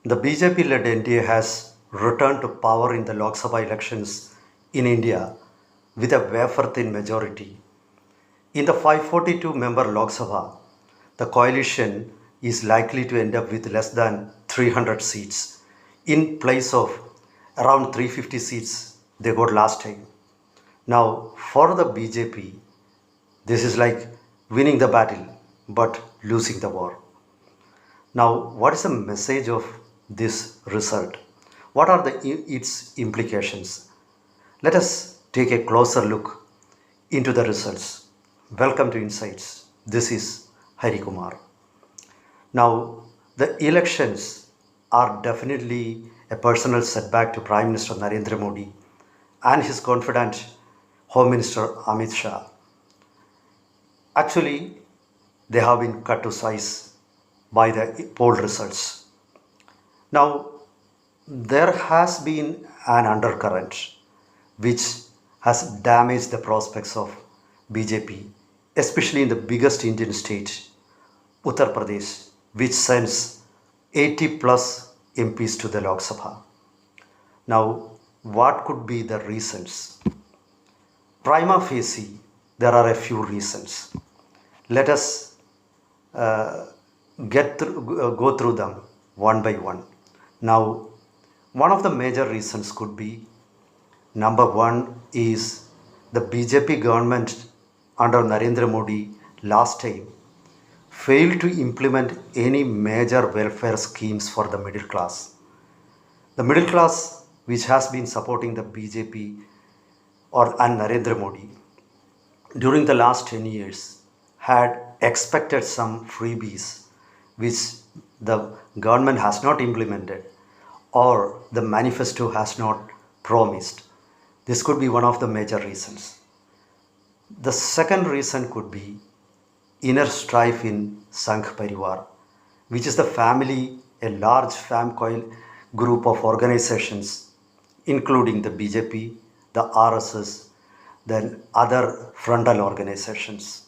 The BJP-led NDA has returned to power in the Lok Sabha elections in India with a wafer-thin majority. In the 542-member Lok Sabha, the coalition is likely to end up with less than 300 seats in place of around 350 seats they got last time. Now, for the BJP, this is like winning the battle but losing the war. Now, what is the message of this result? What are its implications? Let us take a closer look into the results. Welcome to Insights. This is Hari Kumar. Now, the elections are definitely a personal setback to Prime Minister Narendra Modi and his confidant Home Minister Amit Shah. Actually, they have been cut to size by the poll results. Now, there has been an undercurrent which has damaged the prospects of BJP, especially in the biggest Indian state, Uttar Pradesh, which sends 80 plus MPs to the Lok Sabha. Now, what could be the reasons? Prima facie, there are a few reasons. Let us go through them one by one. Now, one of the major reasons could be, number one is the BJP government under Narendra Modi last time failed to implement any major welfare schemes for the middle class. The middle class, which has been supporting the BJP and Narendra Modi during the last 10 years, had expected some freebies which the government has not implemented or the manifesto has not promised. This could be one of the major reasons. The second reason could be inner strife in Sangh Parivar, which is the family, a large famcoil group of organizations, including the BJP, the RSS, then other frontal organizations.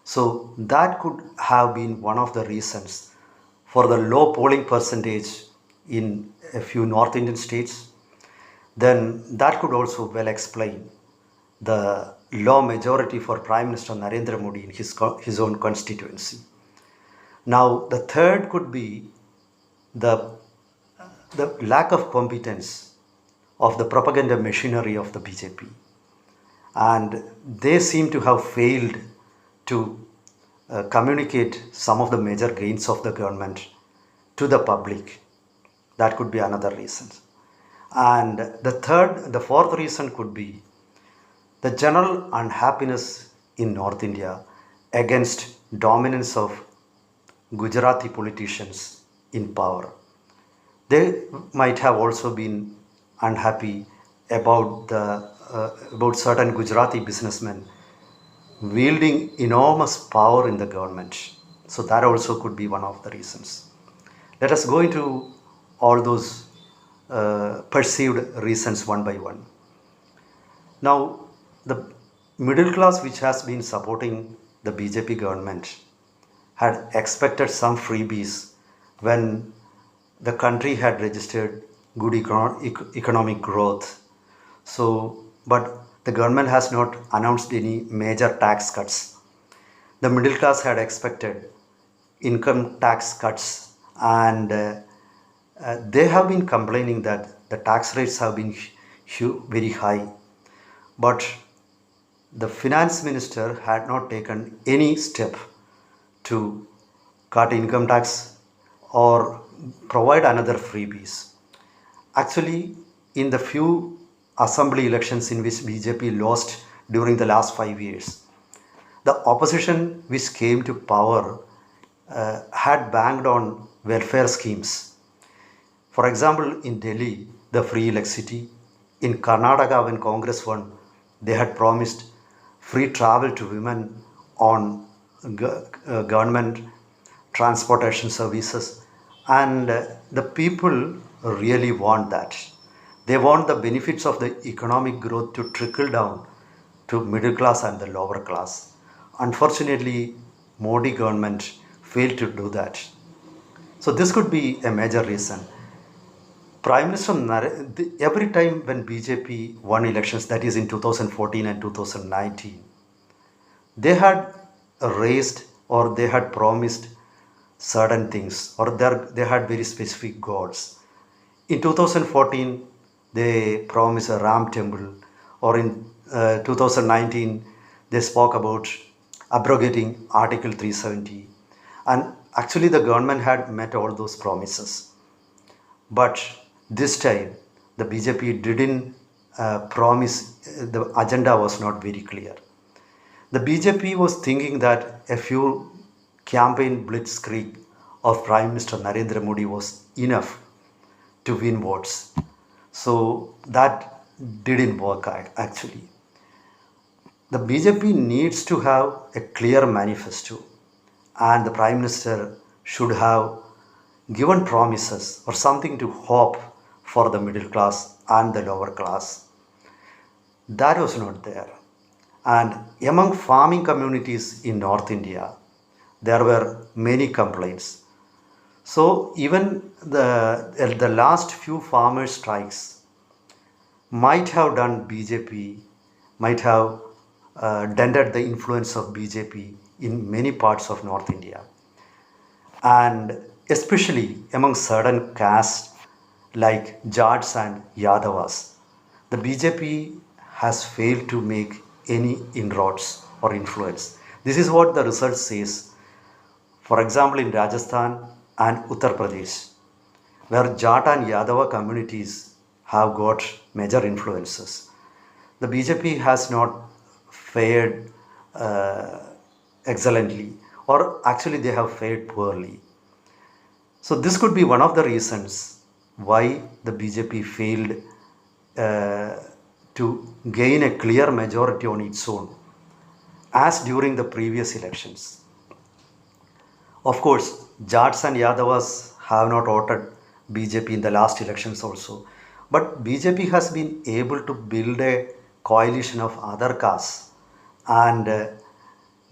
So that could have been one of the reasons for the low polling percentage in a few North Indian states. Then that could also well explain the low majority for Prime Minister Narendra Modi in his own constituency. Now, the third could be the lack of competence of the propaganda machinery of the BJP. And they seem to have failed to communicate some of the major gains of the government to the public. That could be another reason. And the fourth reason could be the general unhappiness in North India against dominance of Gujarati politicians in power. They might have also been unhappy about certain Gujarati businessmen wielding enormous power in the government. So that also could be one of the reasons. Let us go into all those perceived reasons one by one. Now, the middle class, which has been supporting the BJP government, had expected some freebies when the country had registered good economic growth. So, but the government has not announced any major tax cuts. The middle class had expected income tax cuts, and they have been complaining that the tax rates have been very high. But the finance minister had not taken any step to cut income tax or provide another freebies. Actually, in the few assembly elections in which BJP lost during the last 5 years, the opposition which came to power had banged on welfare schemes. For example, in Delhi, the free electricity. In Karnataka, when Congress won, they had promised free travel to women on government transportation services. And the people really want that. They want the benefits of the economic growth to trickle down to middle class and the lower class. Unfortunately, Modi government failed to do that. So this could be a major reason. Prime Minister every time when BJP won elections, that is in 2014 and 2019, they had raised or they had promised certain things or they had very specific goals. In 2014, they promised a Ram temple, or in 2019, they spoke about abrogating Article 370. And actually, the government had met all those promises. But this time, the BJP didn't promise, the agenda was not very clear. The BJP was thinking that a few campaign blitzkrieg of Prime Minister Narendra Modi was enough to win votes. So that didn't work actually. The BJP needs to have a clear manifesto, and the Prime Minister should have given promises or something to hope for the middle class and the lower class. That was not there. And among farming communities in North India, there were many complaints. So even the last few farmers' strikes might have done BJP, might have dented the influence of BJP in many parts of North India, and especially among certain castes like Jats and Yadavas. The BJP has failed to make any inroads or influence. This is what the research says. For example, in Rajasthan and Uttar Pradesh, where Jat and Yadava communities have got major influences, the BJP has not fared excellently, or actually, they have fared poorly. So, this could be one of the reasons why the BJP failed uh, to gain a clear majority on its own, as during the previous elections. Of course, Jats and Yadavas have not voted BJP in the last elections also, but BJP has been able to build a coalition of other castes and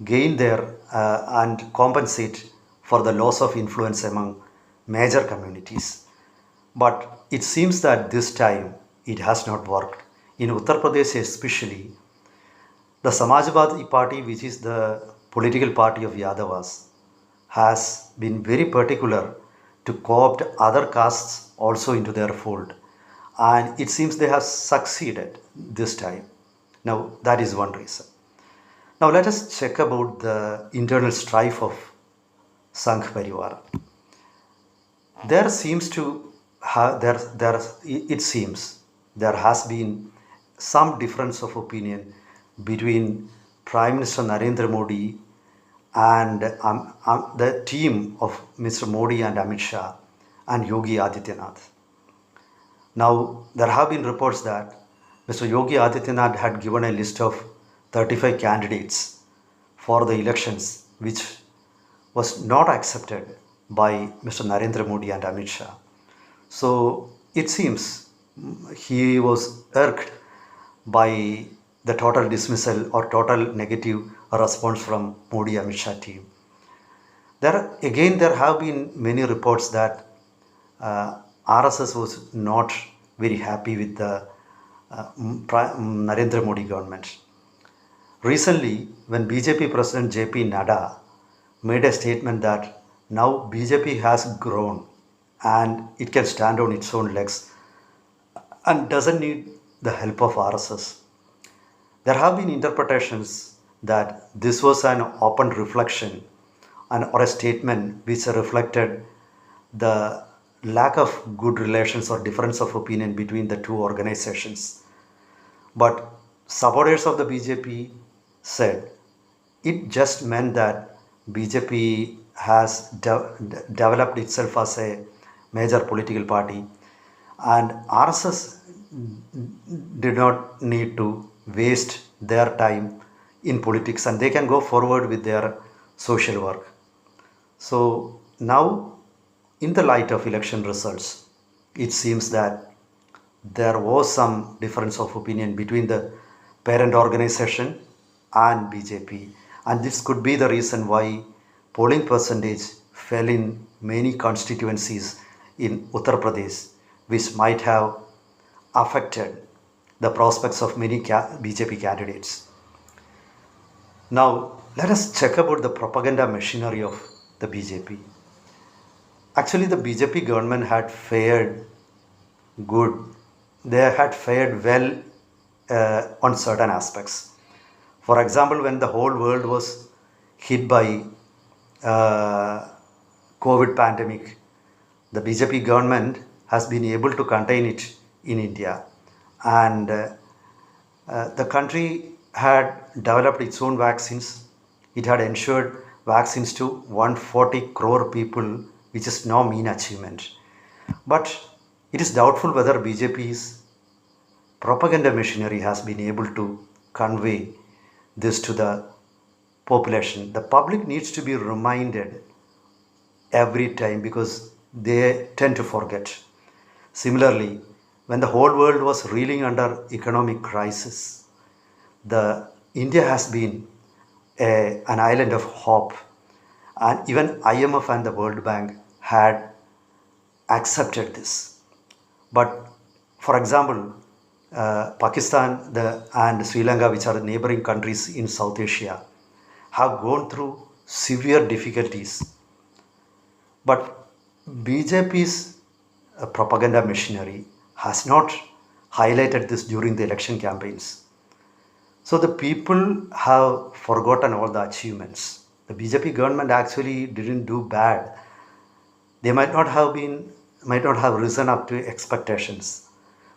gain their and compensate for the loss of influence among major communities. But it seems that this time it has not worked. In Uttar Pradesh, especially, the Samajwadi Party, which is the political party of Yadavas, has been very particular to co-opt other castes also into their fold. And it seems they have succeeded this time. Now, that is one reason. Now, let us check about the internal strife of Sangh Parivar. There seems to have, there, it seems there has been some difference of opinion between Prime Minister Narendra Modi and the team of Mr. Modi and Amit Shah and Yogi Adityanath. Now, there have been reports that Mr. Yogi Adityanath had given a list of 35 candidates for the elections, which was not accepted by Mr. Narendra Modi and Amit Shah. So, it seems he was irked by the total dismissal or total negative response from Modi Amit Shah team. There have been many reports that RSS was not very happy with the Narendra Modi government. Recently, when BJP President JP Nadda made a statement that now BJP has grown and it can stand on its own legs and doesn't need the help of RSS. There have been interpretations that this was an open reflection or a statement which reflected the lack of good relations or difference of opinion between the two organizations. But supporters of the BJP said it just meant that BJP has developed itself as a major political party, and RSS did not need to waste their time in politics and they can go forward with their social work. So now, in the light of election results, it seems that there was some difference of opinion between the parent organization and BJP, and this could be the reason why polling percentage fell in many constituencies in Uttar Pradesh which might have affected the prospects of many BJP candidates. Now, let us check about the propaganda machinery of the BJP. Actually, the BJP government had fared good. They had fared well on certain aspects. For example, when the whole world was hit by uh, COVID pandemic, the BJP government has been able to contain it in India, and the country had developed its own vaccines. It had ensured vaccines to 140 crore people, which is no mean achievement. But it is doubtful whether BJP's propaganda machinery has been able to convey this to the population. The public needs to be reminded every time because they tend to forget. Similarly, when the whole world was reeling under economic crisis, the India has been an island of hope, and even IMF and the World Bank had accepted this. But for example, Pakistan and Sri Lanka, which are neighboring countries in South Asia, have gone through severe difficulties. But BJP's propaganda machinery has not highlighted this during the election campaigns. So the people have forgotten all the achievements. The BJP government actually didn't do bad. They might not have risen up to expectations,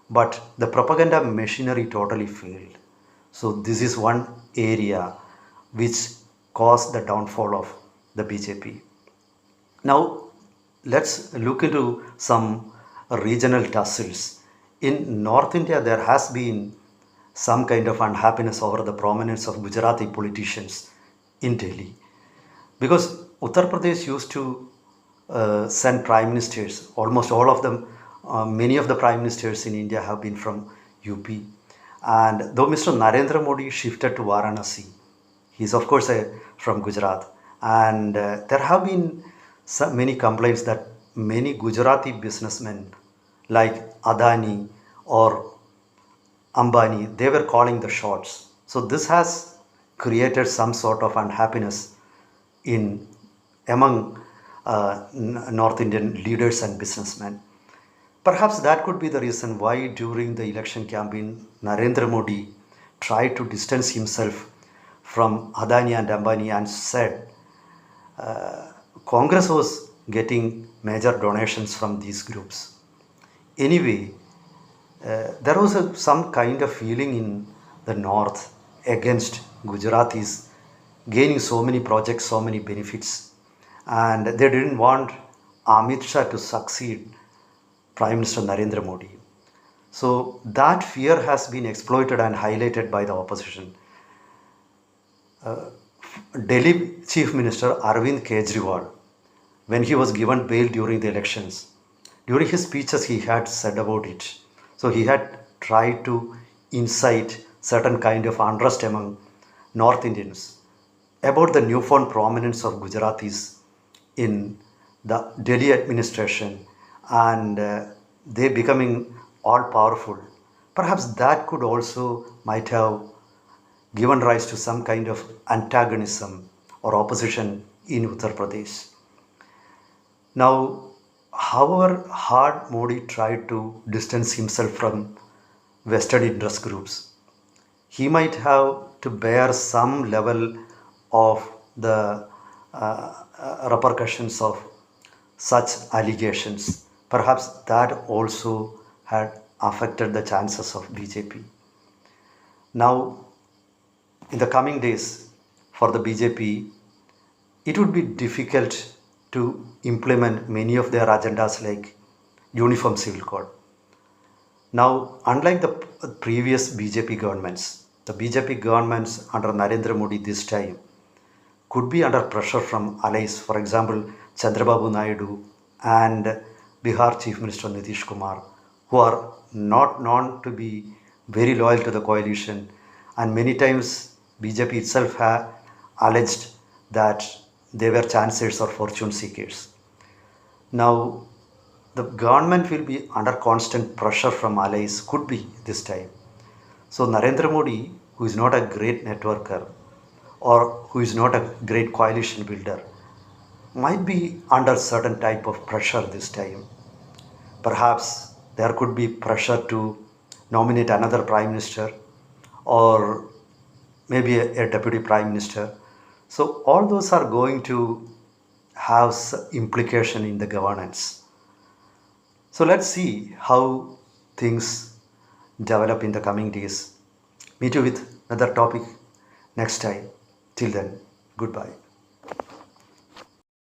but the propaganda machinery totally failed. So this is one area which caused the downfall of the BJP. Now let's look into some regional tussles. In North India, there has been some kind of unhappiness over the prominence of Gujarati politicians in Delhi, because Uttar Pradesh used to send prime ministers. Almost all of them, many of the prime ministers in India have been from UP. And though Mr. Narendra Modi shifted to Varanasi, he is of course from Gujarat, and there have been many complaints that many Gujarati businessmen like Adani or Ambani, they were calling the shots. So this has created some sort of unhappiness in among North Indian leaders and businessmen. Perhaps that could be the reason why during the election campaign Narendra Modi tried to distance himself from Adani and Ambani and said Congress was getting major donations from these groups. Anyway, there was some kind of feeling in the north against Gujaratis gaining so many projects, so many benefits, and they didn't want Amit Shah to succeed Prime Minister Narendra Modi. So that fear has been exploited and highlighted by the opposition. Delhi Chief Minister Arvind Kejriwal, when he was given bail during the elections, during his speeches he had said about it. So he had tried to incite certain kind of unrest among North Indians about the newfound prominence of Gujaratis in the Delhi administration, and they becoming all powerful. Perhaps that could also might have given rise to some kind of antagonism or opposition in Uttar Pradesh. Now, however hard Modi tried to distance himself from vested interest groups, he might have to bear some level of the repercussions of such allegations. Perhaps that also had affected the chances of BJP. Now, in the coming days for the BJP, it would be difficult to implement many of their agendas like uniform civil code. Now, unlike the previous BJP governments, the BJP governments under Narendra Modi this time could be under pressure from allies, for example, Chandrababu Naidu and Bihar Chief Minister Nitish Kumar, who are not known to be very loyal to the coalition, and many times BJP itself had alleged that they were chancers or fortune seekers. Now, the government will be under constant pressure from allies, could be this time. So Narendra Modi, who is not a great networker or who is not a great coalition builder, might be under certain type of pressure this time. Perhaps there could be pressure to nominate another prime minister or maybe a deputy prime minister. So all those are going to have implication in the governance. So let's see how things develop in the coming days. Meet you with another topic next time. Till then, goodbye.